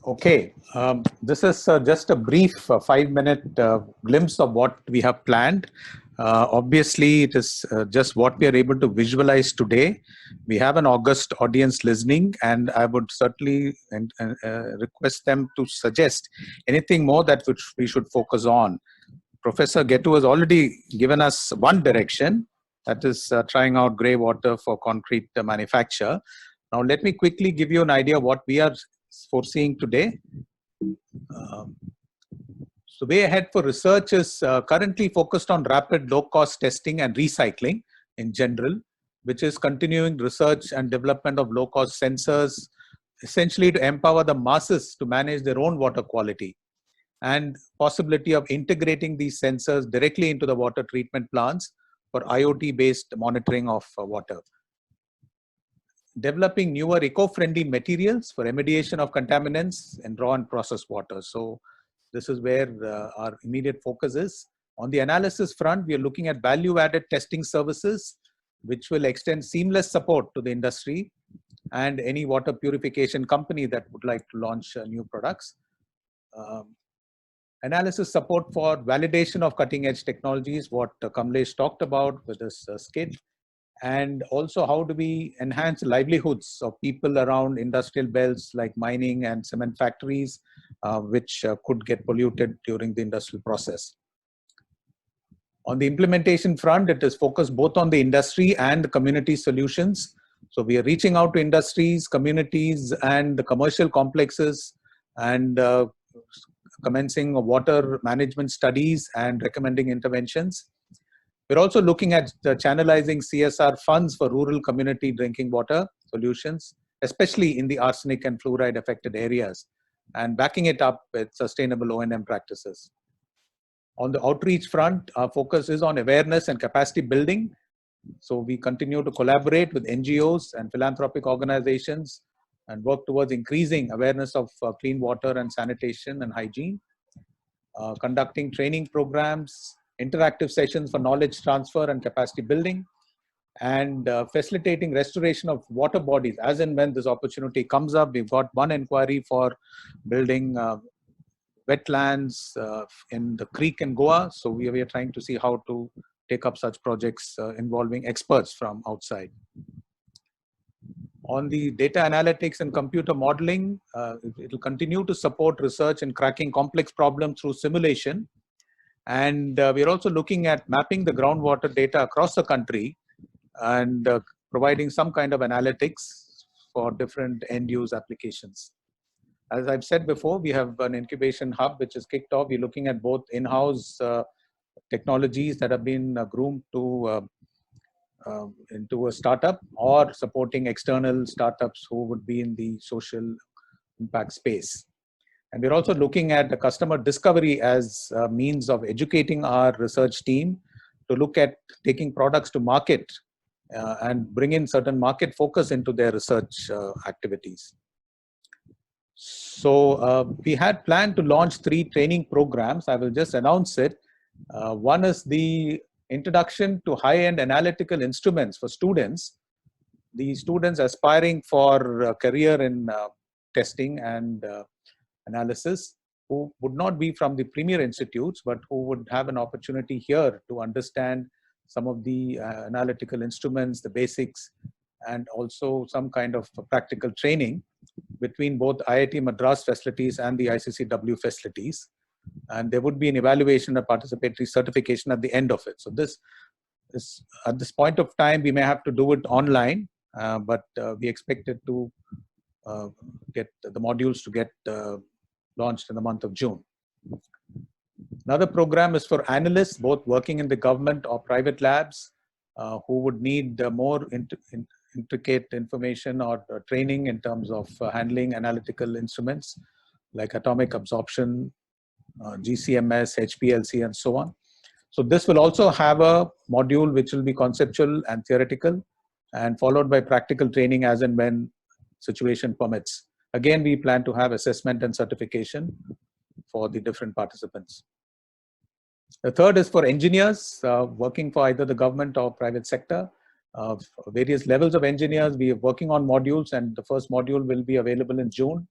Okay, this is just a brief 5-minute glimpse of what we have planned. Obviously, it is just what we are able to visualize today. We have an august audience listening, and I would certainly request them to suggest anything more that which we should focus on. Professor Gettu has already given us one direction, that is trying out grey water for concrete manufacture. Now, let me quickly give you an idea of what we are foreseeing today. So way ahead for research is currently focused on rapid low-cost testing and recycling in general, which is continuing research and development of low-cost sensors, essentially to empower the masses to manage their own water quality, and possibility of integrating these sensors directly into the water treatment plants for IoT-based monitoring of water. Developing newer eco-friendly materials for remediation of contaminants in raw and processed water. So this is where our immediate focus is. On the analysis front, we are looking at value-added testing services, which will extend seamless support to the industry and any water purification company that would like to launch new products. Analysis support for validation of cutting-edge technologies, what Kamlesh talked about with this skit. And also, how do we enhance livelihoods of people around industrial belts like mining and cement factories, which could get polluted during the industrial process. On the implementation front, it is focused both on the industry and the community solutions. So we are reaching out to industries, communities, and the commercial complexes, and commencing water management studies and recommending interventions. We're also looking at channelizing CSR funds for rural community drinking water solutions, especially in the arsenic and fluoride affected areas, and backing it up with sustainable O&M practices. On the outreach front, our focus is on awareness and capacity building. So we continue to collaborate with NGOs and philanthropic organizations and work towards increasing awareness of clean water and sanitation and hygiene, conducting training programs, interactive sessions for knowledge transfer and capacity building, and facilitating restoration of water bodies as and when this opportunity comes up. We've got one inquiry for building wetlands in the creek in Goa. So we are trying to see how to take up such projects involving experts from outside. On the data analytics and computer modeling, it will continue to support research in cracking complex problems through simulation. And we're also looking at mapping the groundwater data across the country and providing some kind of analytics for different end-use applications. As I've said before, we have an incubation hub which is kicked off. We're looking at both in-house technologies that have been groomed to into a startup, or supporting external startups who would be in the social impact space. And we're also looking at the customer discovery as a means of educating our research team to look at taking products to market and bring in certain market focus into their research activities. So we had planned to launch 3 training programs. I will just announce it. One is the introduction to high-end analytical instruments for students. The students aspiring for a career in testing and analysis, who would not be from the premier institutes, but who would have an opportunity here to understand some of the analytical instruments, the basics, and also some kind of practical training between both IIT Madras facilities and the ICCW facilities. And there would be an evaluation of participatory certification at the end of it. So this is, at this point of time, we may have to do it online, but we expect it to get the modules to get launched in the month of June. Another program is for analysts, both working in the government or private labs, who would need more intricate information or training in terms of handling analytical instruments like atomic absorption, GCMS, HPLC, and so on. So this will also have a module which will be conceptual and theoretical, and followed by practical training as and when situation permits. Again, we plan to have assessment and certification for the different participants. The third is for engineers working for either the government or private sector, various levels of engineers. We are working on modules, and the first module will be available in June.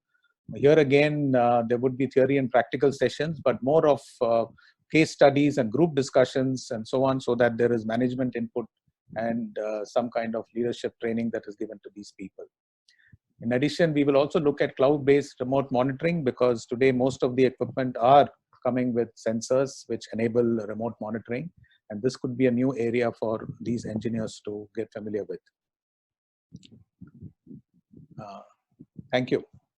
Here again, there would be theory and practical sessions, but more of case studies and group discussions and so on, so that there is management input and some kind of leadership training that is given to these people. In addition, we will also look at cloud-based remote monitoring, because today most of the equipment are coming with sensors which enable remote monitoring. And this could be a new area for these engineers to get familiar with. Thank you.